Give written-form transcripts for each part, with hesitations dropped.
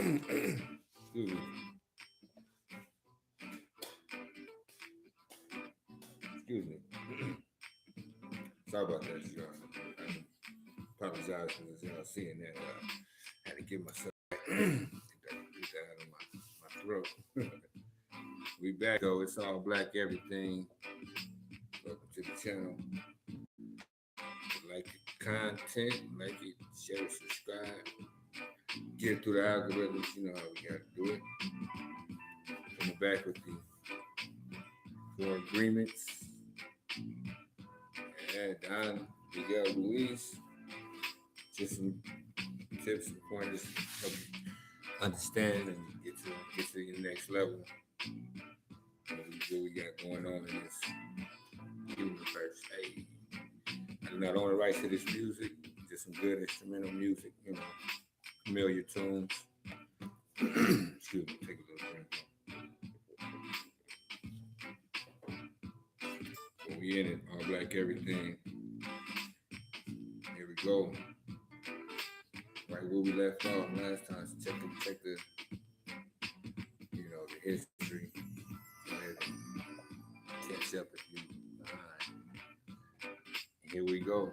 Excuse me. Excuse me. Sorry about that, y'all. I apologize for y'all seeing that. I had to get myself get that out of my throat. We back though. It's all black everything. Welcome to the channel. Like the content, like it, share, subscribe. Get through the algorithms. You know how we got to do it. Coming back with the four agreements. And Don Miguel Ruiz. Just some tips and pointers to help you understand and get to your next level. What we got going on in this universe. Hey, I'm not on the rights to this music, just some good instrumental music, familiar tunes. Excuse me, take a little drink. So we in it, all black everything. Here we go. Right where we left off last time. So check the the history. Go ahead and catch up if you behind. And here we go.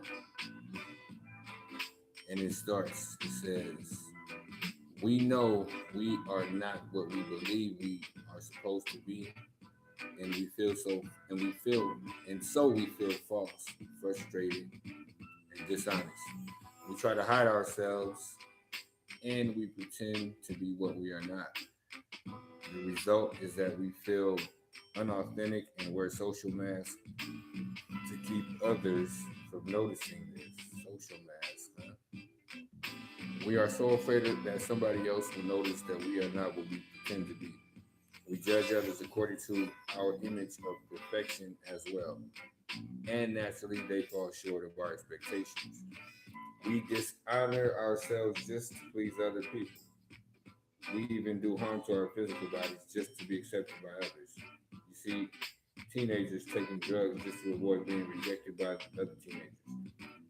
And it starts. It says, "We know we are not what we believe we are supposed to be, and so we feel false, frustrated, and dishonest. We try to hide ourselves, and we pretend to be what we are not. The result is that we feel unauthentic and wear social masks to keep others from noticing this. Social masks, huh? We are so afraid that somebody else will notice that we are not what we pretend to be. We judge others according to our image of perfection as well. And naturally, they fall short of our expectations. We dishonor ourselves just to please other people. We even do harm to our physical bodies just to be accepted by others. You see, teenagers taking drugs just to avoid being rejected by other teenagers.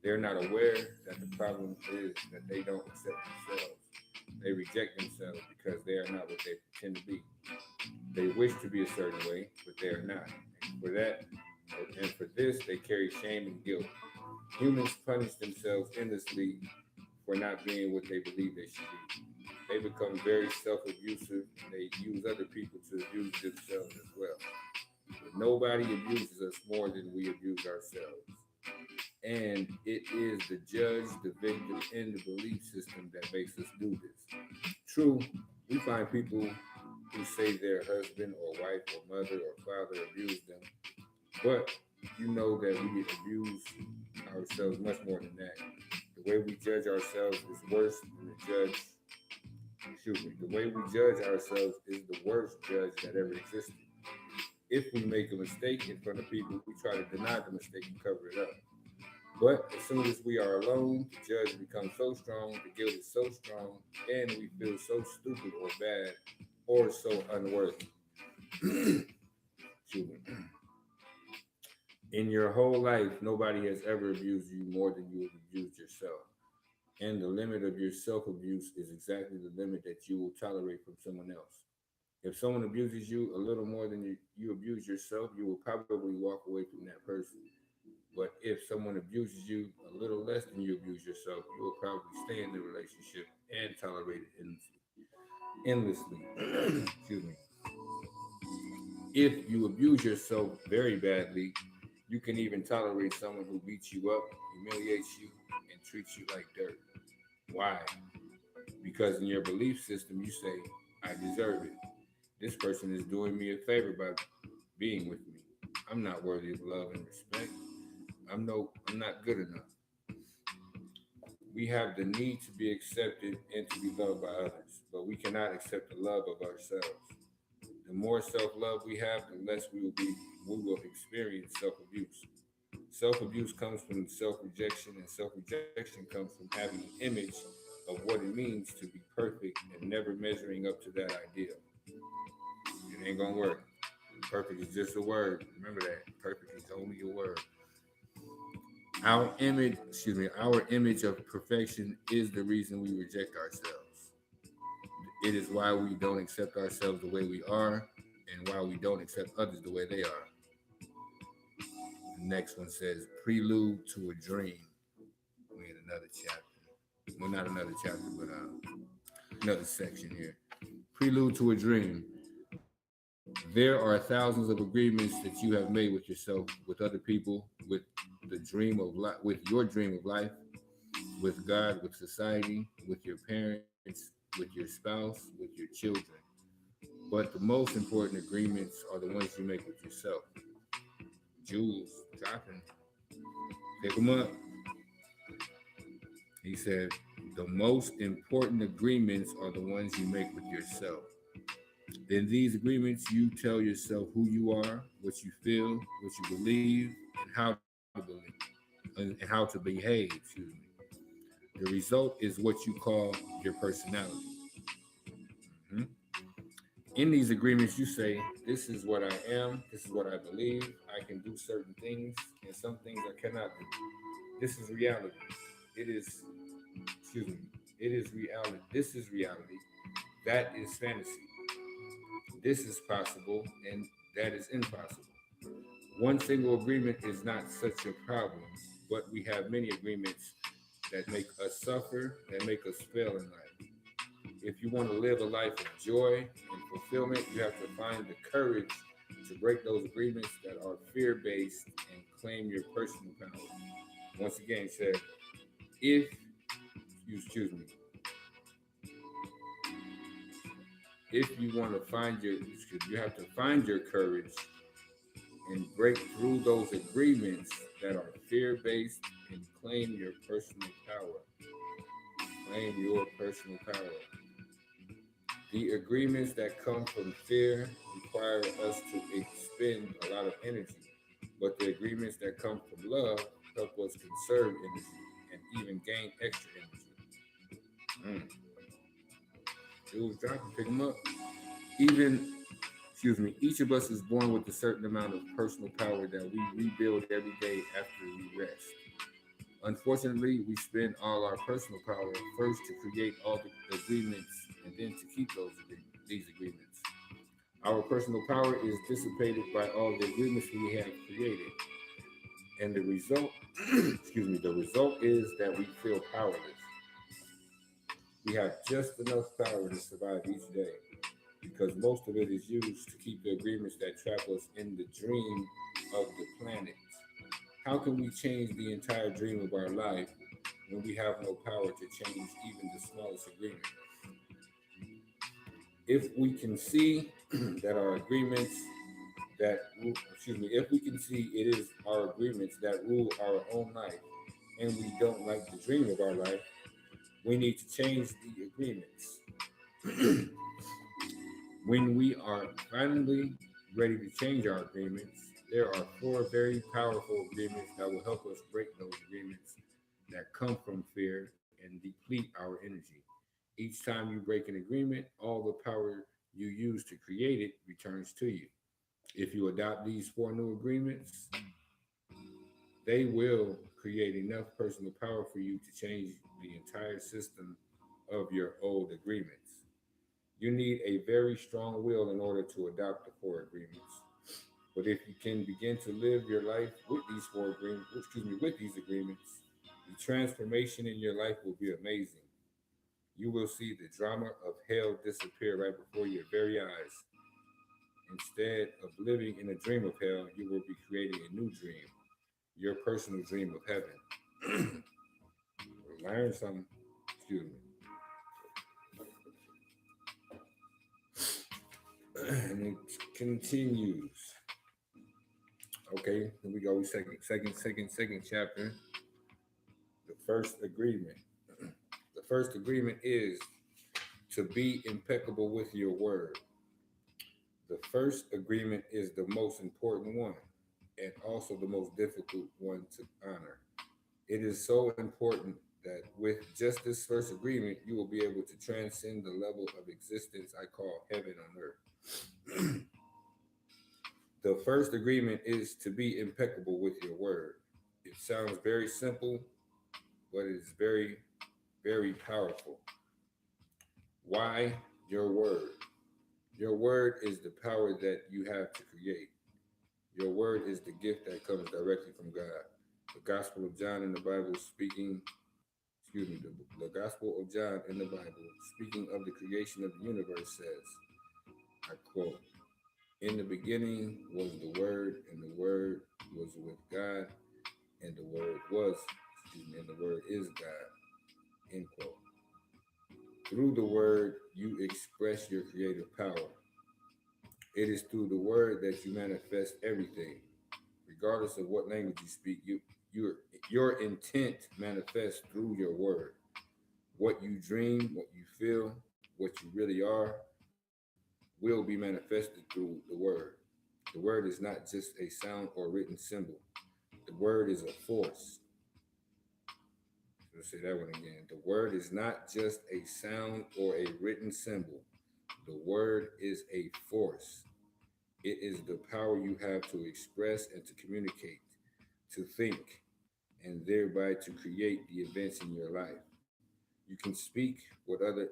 They're not aware that the problem is that they don't accept themselves. They reject themselves because they are not what they pretend to be. They wish to be a certain way, but they are not. And for this, they carry shame and guilt. Humans punish themselves endlessly for not being what they believe they should be. They become very self-abusive and they use other people to abuse themselves as well. But nobody abuses us more than we abuse ourselves. And it is the judge, the victim, and the belief system that makes us do this. True, we find people who say their husband or wife or mother or father abused them, but you know that we abuse ourselves much more than that. The way we judge ourselves is worse than the way we judge ourselves is the worst judge that ever existed. If we make a mistake in front of people, we try to deny the mistake and cover it up. But as soon as we are alone, the judge becomes so strong, the guilt is so strong, and we feel so stupid or bad or so unworthy. Excuse me. In your whole life, nobody has ever abused you more than you have abused yourself. And the limit of your self abuse is exactly the limit that you will tolerate from someone else. If someone abuses you a little more than you abuse yourself, you will probably walk away from that person. But if someone abuses you a little less than you abuse yourself, you will probably stay in the relationship and tolerate it endlessly. Excuse me. If you abuse yourself very badly, you can even tolerate someone who beats you up, humiliates you, and treats you like dirt. Why? Because in your belief system, you say, I deserve it. This person is doing me a favor by being with me. I'm not worthy of love and respect. I'm not good enough. We have the need to be accepted and to be loved by others, but we cannot accept the love of ourselves. The more self-love we have, the less we will experience self-abuse. Self-abuse comes from self-rejection, and self-rejection comes from having an image of what it means to be perfect and never measuring up to that ideal. It ain't gonna work. Perfect is just a word. Remember that. Perfect is only a word. Our image of perfection is the reason we reject ourselves. It is why we don't accept ourselves the way we are and why we don't accept others the way they are. The next one says Prelude to a Dream. We in another chapter. Well, not another chapter, but another section here. Prelude to a Dream. There are thousands of agreements that you have made with yourself, with other people, with the dream of life, with your dream of life, with God, with society, with your parents, with your spouse, with your children. But the most important agreements are the ones you make with yourself. Jules dropping. Pick them up. He said, the most important agreements are the ones you make with yourself. In these agreements, you tell yourself who you are, what you feel, what you believe, and how to believe, and how to behave. Excuse me. The result is what you call your personality. Mhm. In these agreements, you say, "This is what I am. This is what I believe. I can do certain things, and some things I cannot do. This is reality. It is, excuse me. It is reality. This is reality. That is fantasy. This is possible, and that is impossible." One single agreement is not such a problem, but we have many agreements that make us suffer, that make us fail in life. If you want to live a life of joy and fulfillment, you have to find the courage to break those agreements that are fear based and claim your personal power. Once again, said, if you excuse me, if you want to find your, excuse me, you have to find your courage and break through those agreements that are fear based and claim your personal power. Claim your personal power. The agreements that come from fear require us to expend a lot of energy, but the agreements that come from love help us conserve energy and even gain extra energy. Jules dropping, pick them up. Even, excuse me, each of us is born with a certain amount of personal power that we rebuild every day after we rest. Unfortunately, we spend all our personal power first to create all the agreements and then to keep these agreements. Our personal power is dissipated by all the agreements we have created. And the result, excuse me, the result is that we feel powerless. We have just enough power to survive each day because most of it is used to keep the agreements that trap us in the dream of the planet. How can we change the entire dream of our life when we have no power to change even the smallest agreement? If we can see that our agreements excuse me, if we can see it is our agreements that rule our own life and we don't like the dream of our life, we need to change the agreements. When we are finally ready to change our agreements, there are four very powerful agreements that will help us break those agreements that come from fear and deplete our energy. Each time you break an agreement, all the power you use to create it returns to you. If you adopt these four new agreements, they will create enough personal power for you to change the entire system of your old agreements. You need a very strong will in order to adopt the four agreements. But if you can begin to live your life with these four agreements, excuse me, with these agreements, the transformation in your life will be amazing. You will see the drama of hell disappear right before your very eyes. Instead of living in a dream of hell, you will be creating a new dream, your personal dream of heaven. Learn something. Excuse me. And it continues. Okay, here we go. Second chapter. The first agreement. The first agreement is to be impeccable with your word. The first agreement is the most important one and also the most difficult one to honor. It is so important that with just this first agreement, you will be able to transcend the level of existence I call heaven on earth. The first agreement is to be impeccable with your word. It sounds very simple, but it is very, very powerful. Why Your word. Your word is the power that you have to create. Your word is the gift that comes directly from God. The Gospel of John in the Bible speaking, excuse me, the Gospel of John in the Bible, speaking of the creation of the universe, says, I quote, in the beginning was the Word, and the Word was with God, and the Word was, excuse me, and the Word is God, end quote. Through the Word, you express your creative power. It is through the Word that you manifest everything. Regardless of what language you speak, your, your intent manifests through your word. What you dream, what you feel, what you really are, will be manifested through the word. The word is not just a sound or written symbol. The word is a force. Let's say that one again. The word is not just a sound or a written symbol. The word is a force. It is the power you have to express and to communicate, to think, and thereby to create the events in your life. You can speak what other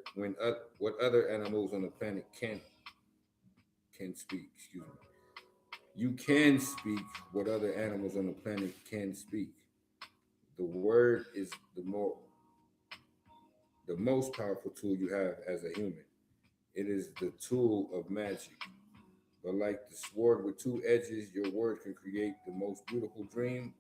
animals on the planet can speak. Excuse me. You can speak what other animals on the planet can speak. The word is the most powerful tool you have as a human. It is the tool of magic. But like the sword with two edges, your word can create the most beautiful dream,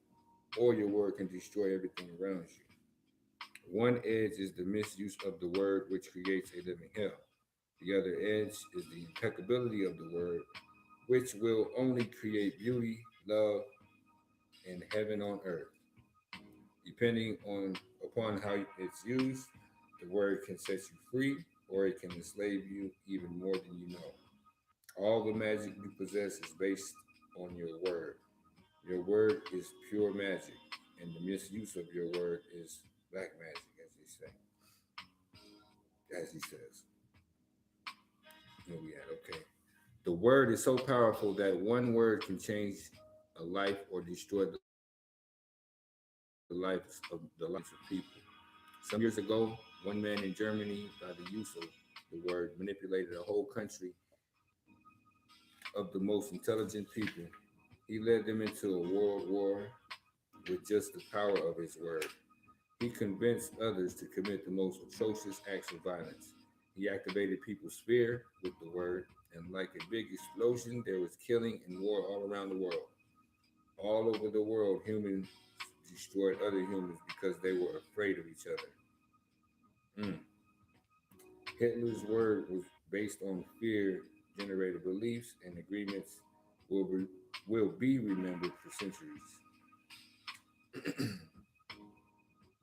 or your word can destroy everything around you. One edge is the misuse of the word, which creates a living hell. The other edge is the impeccability of the word, which will only create beauty, love, and heaven on earth. Depending on upon how it's used, the word can set you free or it can enslave you even more than you know. All the magic you possess is based on your word. Your word is pure magic, and the misuse of your word is black magic, as they say, as he says. Where we at? Okay. The word is so powerful that one word can change a life or destroy the lives of people. Some years ago, one man in Germany, by the use of the word, manipulated a whole country of the most intelligent people. He led them into a world war with just the power of his word. He convinced others to commit the most atrocious acts of violence. He activated people's fear with the word, and like a big explosion, there was killing and war all around the world. All over the world, humans destroyed other humans because they were afraid of each other. Mm. Hitler's word was based on fear generated beliefs and agreements will be, will be remembered for centuries.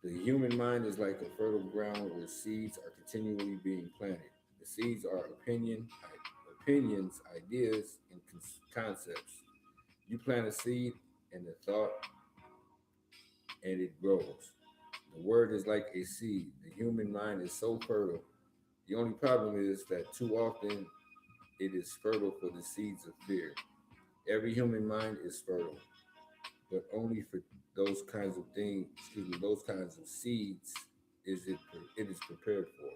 The human mind is like a fertile ground where seeds are continually being planted. The seeds are opinions, ideas, and concepts. You plant a seed and a thought, and it grows. The word is like a seed. The human mind is so fertile. The only problem is that too often it is fertile for the seeds of fear. Every human mind is fertile, but only for those kinds of things, excuse me, those kinds of seeds it is prepared for.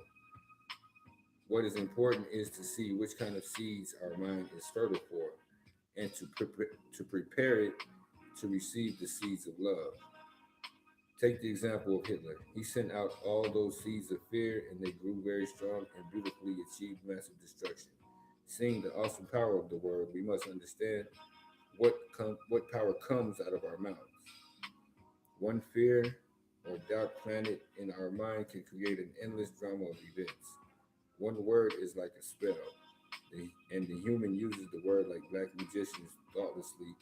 What is important is to see which kind of seeds our mind is fertile for, and to prepare it to receive the seeds of love. Take the example of Hitler. He sent out all those seeds of fear, and they grew very strong and beautifully achieved massive destruction. Seeing the awesome power of the word, we must understand what power comes out of our mouths. One fear or doubt planted in our mind can create an endless drama of events. One word is like a spell, and the human uses the word like black magicians thoughtlessly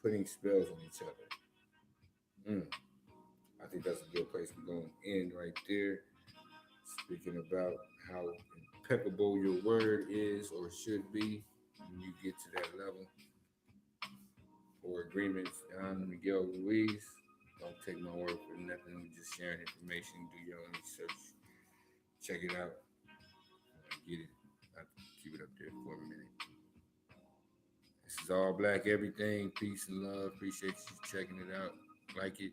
putting spells on each other. Mm, I think that's a good place we're going to end right there. Speaking about how impeccable your word is or should be when you get to that level. For agreements, Don Miguel Ruiz. Don't take my word for nothing. We're just sharing information. Do your own research. Check it out. Get it. I'll keep it up there for a minute. This is all black everything. Peace and love. Appreciate you checking it out. Like it,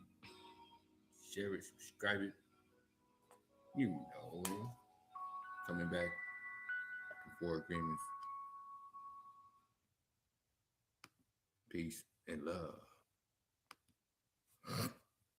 share it, subscribe it. You know, coming back for agreements. Peace and love.